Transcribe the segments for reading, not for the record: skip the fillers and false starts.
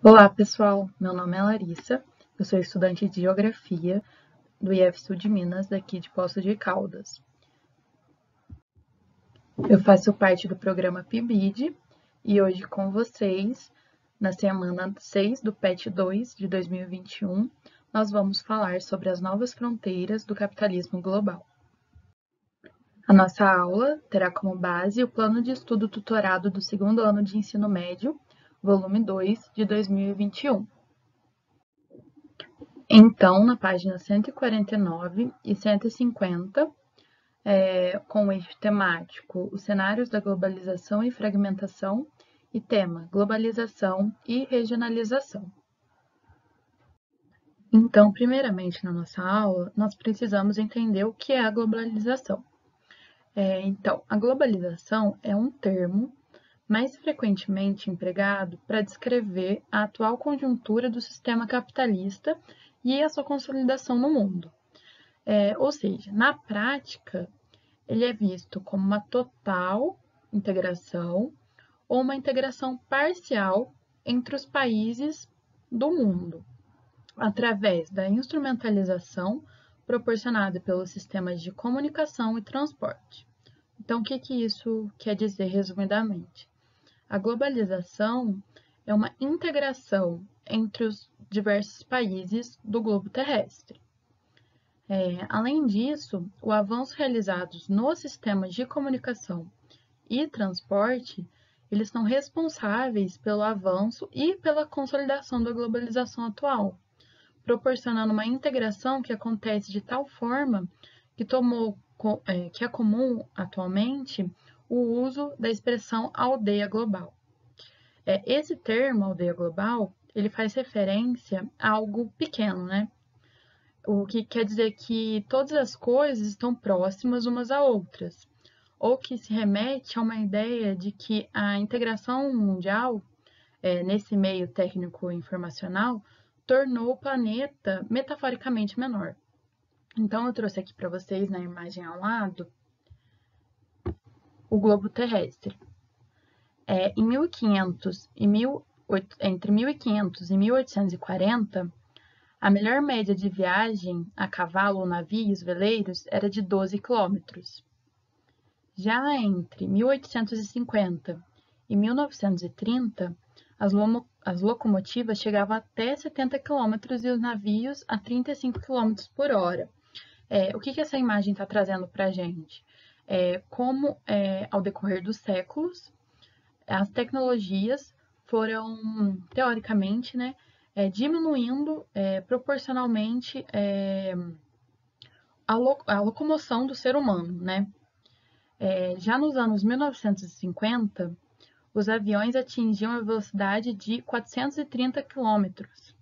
Olá, pessoal. Meu nome é Larissa. Eu sou estudante de Geografia do IF Sul de Minas, daqui de Poços de Caldas. Eu faço parte do programa PIBID e hoje com vocês, na semana 6 do PET 2 de 2021, nós vamos falar sobre as novas fronteiras do capitalismo global. A nossa aula terá como base o Plano de Estudo Tutorado do segundo ano de ensino médio, volume 2, de 2021. Então, na página 149 e 150, com o eixo temático Os cenários da globalização e fragmentação e tema Globalização e regionalização. Então, primeiramente na nossa aula, nós precisamos entender o que é a globalização. Então, a globalização é um termo mais frequentemente empregado para descrever a atual conjuntura do sistema capitalista e a sua consolidação no mundo. Ou seja, na prática, ele é visto como uma total integração ou uma integração parcial entre os países do mundo, através da instrumentalização proporcionada pelos sistemas de comunicação e transporte. Então, o que isso quer dizer resumidamente? A globalização é uma integração entre os diversos países do globo terrestre. Além disso, o avanço realizados nos sistemas de comunicação e transporte, eles são responsáveis pelo avanço e pela consolidação da globalização atual, proporcionando uma integração que acontece de tal forma que é comum atualmente o uso da expressão aldeia global. Esse termo, aldeia global, ele faz referência a algo pequeno, né? O que quer dizer que todas as coisas estão próximas umas a outras, ou que se remete a uma ideia de que a integração mundial, nesse meio técnico informacional, tornou o planeta metaforicamente menor. Então, eu trouxe aqui para vocês, na imagem ao lado, o globo terrestre. Em 1500 e entre 1500 e 1840, a melhor média de viagem a cavalo ou navios veleiros era de 12 quilômetros. Já entre 1850 e 1930, as locomotivas chegavam até 70 quilômetros e os navios a 35 quilômetros por hora. O que essa imagem está trazendo para a gente? Como, ao decorrer dos séculos, as tecnologias foram, teoricamente, né, diminuindo proporcionalmente a locomoção do ser humano, né? Já nos anos 1950, os aviões atingiam a velocidade de 430 quilômetros.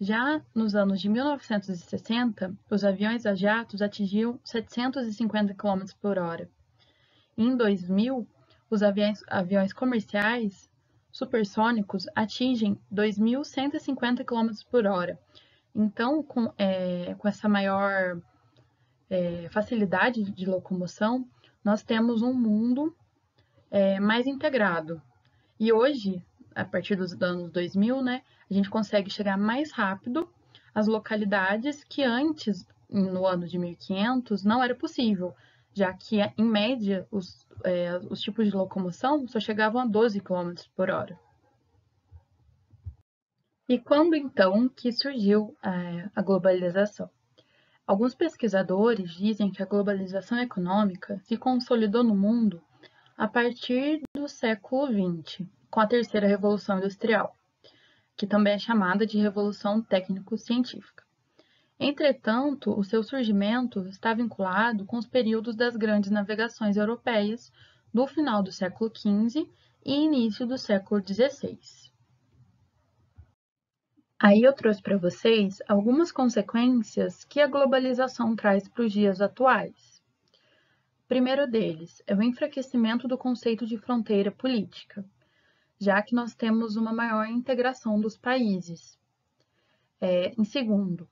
Já nos anos de 1960, os aviões a jatos atingiam 750 km por hora. Em 2000, os aviões comerciais supersônicos atingem 2.150 km por hora. Então, com essa maior facilidade de locomoção, nós temos um mundo mais integrado. E hoje, a partir dos anos 2000, né, a gente consegue chegar mais rápido às localidades que antes, no ano de 1500, não era possível, já que, em média, os tipos de locomoção só chegavam a 12 km por hora. E quando, então, que surgiu a globalização? Alguns pesquisadores dizem que a globalização econômica se consolidou no mundo a partir do século XX, com a terceira revolução industrial, que também é chamada de revolução técnico-científica. Entretanto, o seu surgimento está vinculado com os períodos das grandes navegações europeias do final do século XV e início do século XVI. Aí eu trouxe para vocês algumas consequências que a globalização traz para os dias atuais. O primeiro deles é o enfraquecimento do conceito de fronteira política, já que nós temos uma maior integração dos países. Em segundo,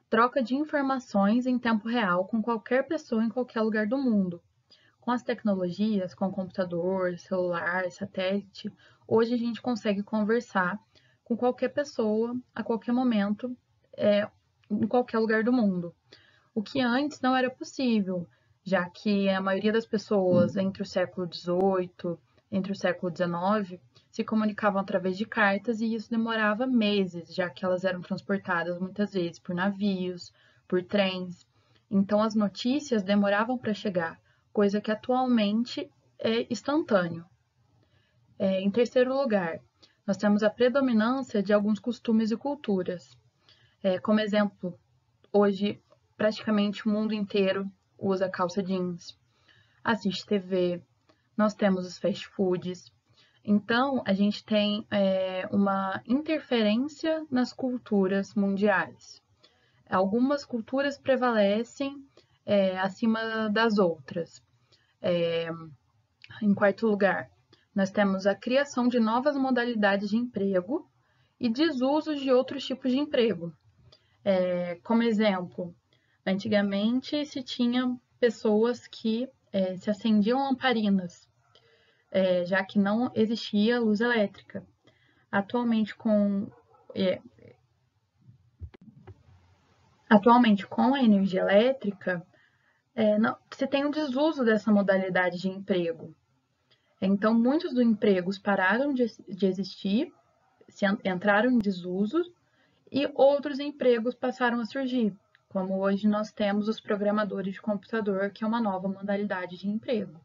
troca de informações em tempo real com qualquer pessoa em qualquer lugar do mundo. Com as tecnologias, com computador, celular, satélite, hoje a gente consegue conversar com qualquer pessoa, a qualquer momento, em qualquer lugar do mundo. O que antes não era possível, já que a maioria das pessoas entre o século XVIII, entre o século XIX, se comunicavam através de cartas e isso demorava meses, já que elas eram transportadas muitas vezes por navios, por trens. Então as notícias demoravam para chegar, coisa que atualmente é instantâneo. Em terceiro lugar, nós temos a predominância de alguns costumes e culturas. Como exemplo, hoje praticamente o mundo inteiro usa calça jeans, assiste TV, nós temos os fast foods. Então, a gente tem uma interferência nas culturas mundiais. Algumas culturas prevalecem acima das outras. Em quarto lugar, nós temos a criação de novas modalidades de emprego e desusos de outros tipos de emprego. Como exemplo, antigamente se tinha pessoas que se acendiam lamparinas, já que não existia luz elétrica. Atualmente, com a energia elétrica, se tem um desuso dessa modalidade de emprego. Então, muitos dos empregos pararam de existir, entraram em desuso, e outros empregos passaram a surgir, como hoje nós temos os programadores de computador, que é uma nova modalidade de emprego.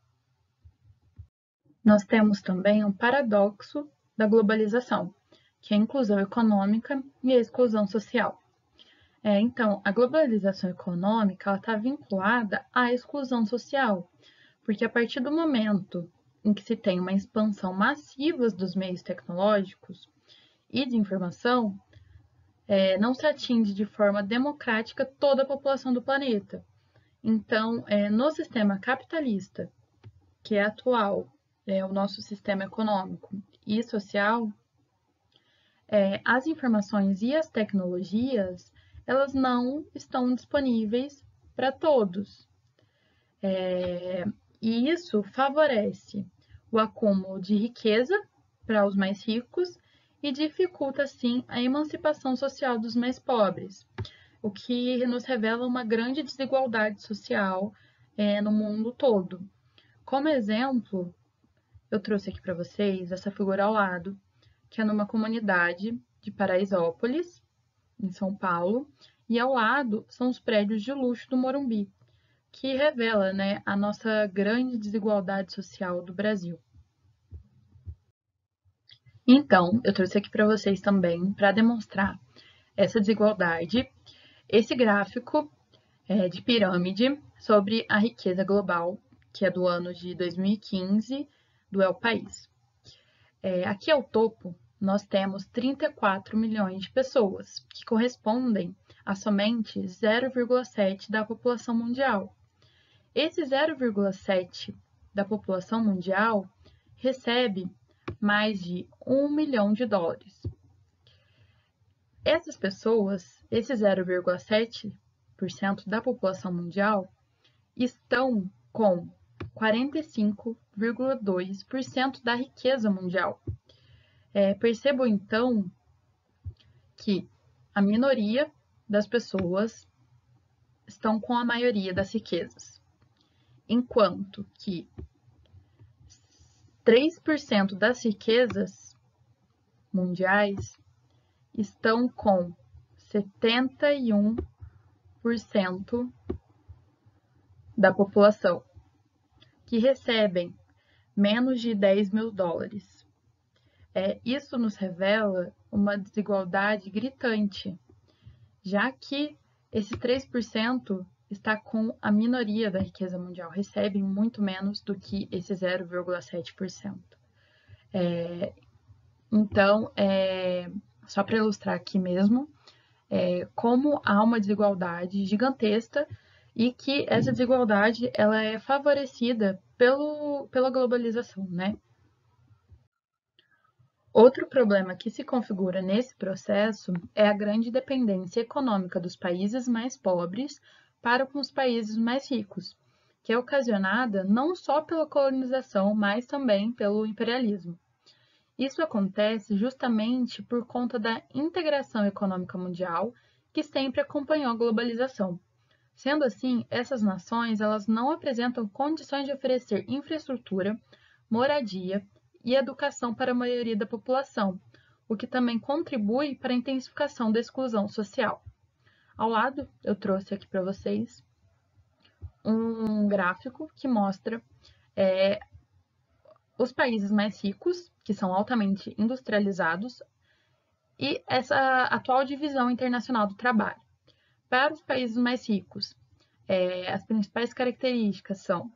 Nós temos também um paradoxo da globalização, que é a inclusão econômica e a exclusão social. Então, a globalização econômica está vinculada à exclusão social, porque a partir do momento em que se tem uma expansão massiva dos meios tecnológicos e de informação, não se atinge de forma democrática toda a população do planeta. Então, no sistema capitalista, que é atual, o nosso sistema econômico e social, as informações e as tecnologias, elas não estão disponíveis para todos. E isso favorece o acúmulo de riqueza para os mais ricos e dificulta, assim, a emancipação social dos mais pobres, o que nos revela uma grande desigualdade social no mundo todo. Como exemplo, eu trouxe aqui para vocês essa figura ao lado, que é numa comunidade de Paraisópolis, em São Paulo, e ao lado são os prédios de luxo do Morumbi, que revela, a nossa grande desigualdade social do Brasil. Então, eu trouxe aqui para vocês também, para demonstrar essa desigualdade, esse gráfico de pirâmide sobre a riqueza global, que é do ano de 2015, do El País. Aqui ao topo, nós temos 34 milhões de pessoas, que correspondem a somente 0,7% da população mundial. Esse 0,7% da população mundial recebe mais de $1 milhão. Essas pessoas, esse 0,7% da população mundial, estão com 45,2% da riqueza mundial. Percebam, então, que a minoria das pessoas estão com a maioria das riquezas, enquanto que 3% das riquezas mundiais estão com 71% da população, que recebem menos de $10 mil. Isso nos revela uma desigualdade gritante, já que esse 3% está com a minoria da riqueza mundial, recebem muito menos do que esse 0,7%. Então, só para ilustrar aqui mesmo, como há uma desigualdade gigantesca e que essa desigualdade ela é favorecida pela globalização, né? Outro problema que se configura nesse processo é a grande dependência econômica dos países mais pobres para com os países mais ricos, que é ocasionada não só pela colonização, mas também pelo imperialismo. Isso acontece justamente por conta da integração econômica mundial que sempre acompanhou a globalização. Sendo assim, essas nações elas não apresentam condições de oferecer infraestrutura, moradia e educação para a maioria da população, o que também contribui para a intensificação da exclusão social. Ao lado, eu trouxe aqui para vocês um gráfico que mostra os países mais ricos, que são altamente industrializados, e essa atual divisão internacional do trabalho. Para os países mais ricos, as principais características são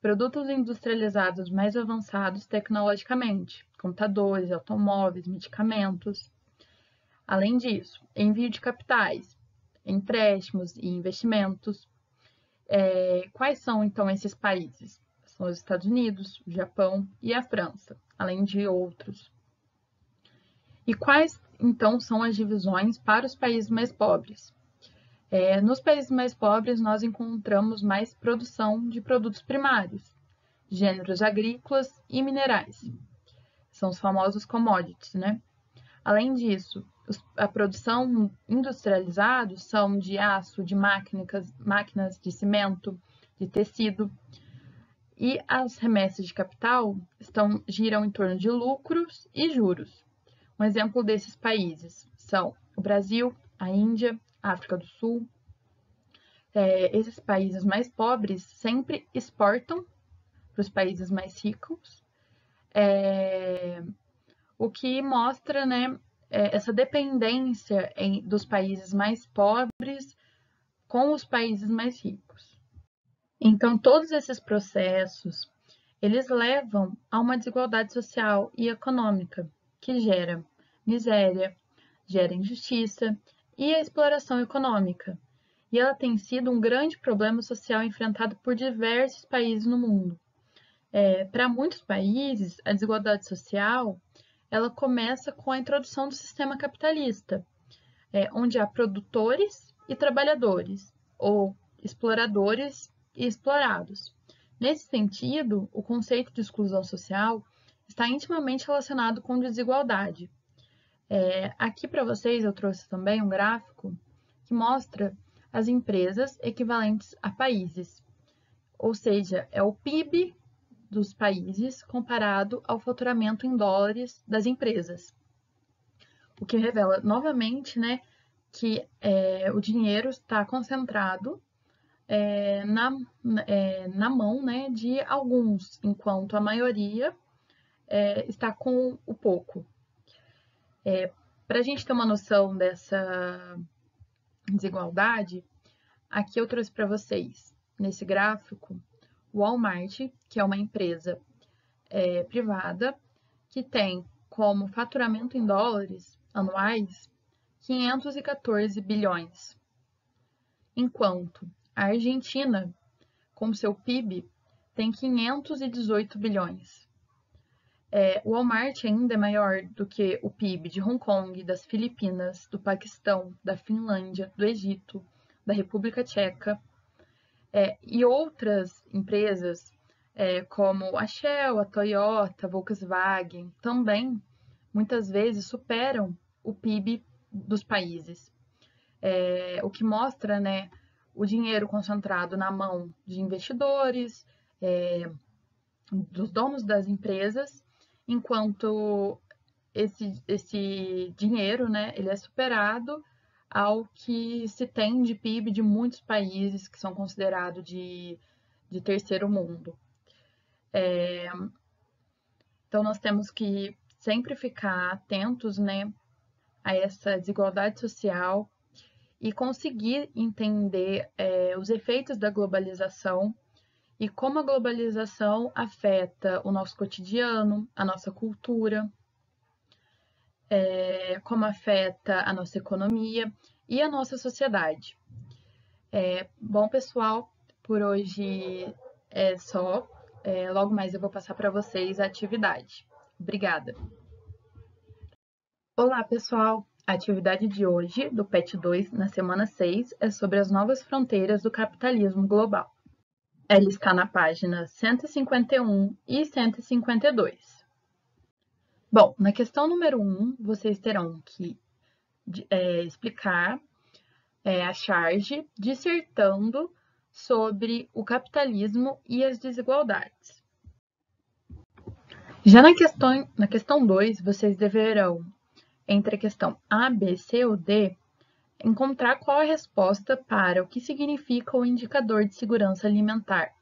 produtos industrializados mais avançados tecnologicamente, computadores, automóveis, medicamentos. Além disso, envio de capitais, empréstimos e investimentos. Quais são, então, esses países? São os Estados Unidos, o Japão e a França, além de outros. E quais, então, são as divisões para os países mais pobres? Nos países mais pobres, nós encontramos mais produção de produtos primários, gêneros agrícolas e minerais. São os famosos commodities, né? Além disso, a produção industrializada são de aço, de máquinas de cimento, de tecido. E as remessas de capital giram em torno de lucros e juros. Um exemplo desses países são o Brasil, a Índia, a África do Sul. Esses países mais pobres sempre exportam para os países mais ricos, o que mostra, né, essa dependência dos países mais pobres com os países mais ricos. Então, todos esses processos, eles levam a uma desigualdade social e econômica, que gera miséria, gera injustiça e a exploração econômica. E ela tem sido um grande problema social enfrentado por diversos países no mundo. Para muitos países, a desigualdade social ela começa com a introdução do sistema capitalista, onde há produtores e trabalhadores, ou exploradores e explorados. Nesse sentido, o conceito de exclusão social está intimamente relacionado com desigualdade. Aqui para vocês eu trouxe também um gráfico que mostra as empresas equivalentes a países, ou seja, é o PIB dos países comparado ao faturamento em dólares das empresas. O que revela novamente, né, que o dinheiro está concentrado na mão, né, de alguns, enquanto a maioria está com o pouco. Para a gente ter uma noção dessa desigualdade, aqui eu trouxe para vocês, nesse gráfico, o Walmart, que é uma empresa privada, que tem como faturamento em dólares anuais 514 bilhões, enquanto a Argentina, com seu PIB, tem 518 bilhões. O Walmart ainda é maior do que o PIB de Hong Kong, das Filipinas, do Paquistão, da Finlândia, do Egito, da República Tcheca, e outras empresas, como a Shell, a Toyota, a Volkswagen, também muitas vezes superam o PIB dos países. O que mostra, né, o dinheiro concentrado na mão de investidores, dos donos das empresas, enquanto esse dinheiro, né, ele é superado ao que se tem de PIB de muitos países que são considerados de terceiro mundo. Então, nós temos que sempre ficar atentos, né, a essa desigualdade social e conseguir entender os efeitos da globalização e como a globalização afeta o nosso cotidiano, a nossa cultura, como afeta a nossa economia e a nossa sociedade. Bom, pessoal, por hoje é só. Logo mais eu vou passar para vocês a atividade. Obrigada! Olá, pessoal! A atividade de hoje, do PET 2, na semana 6, é sobre as novas fronteiras do capitalismo global. Ela está na página 151 e 152. Bom, na questão número 1, vocês terão que explicar a charge dissertando sobre o capitalismo e as desigualdades. Já na questão 2, vocês deverão, entre a questão A, B, C ou D, encontrar qual é a resposta para o que significa o indicador de segurança alimentar.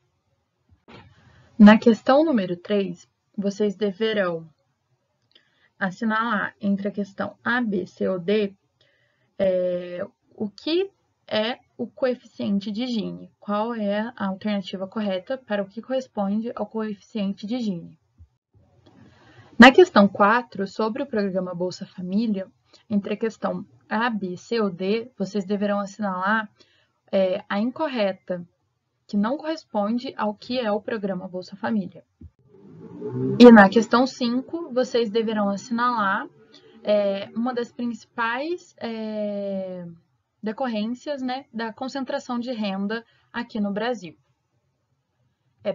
Na questão número 3, vocês deverão assinalar entre a questão A, B, C ou D o que é o coeficiente de Gini, qual é a alternativa correta para o que corresponde ao coeficiente de Gini. Na questão 4, sobre o programa Bolsa Família, entre a questão A, B, C ou D, vocês deverão assinalar a incorreta, que não corresponde ao que é o programa Bolsa Família. E na questão 5, vocês deverão assinalar uma das principais decorrências, né, da concentração de renda aqui no Brasil.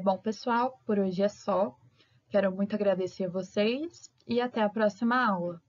Bom, pessoal, por hoje é só. Quero muito agradecer a vocês e até a próxima aula.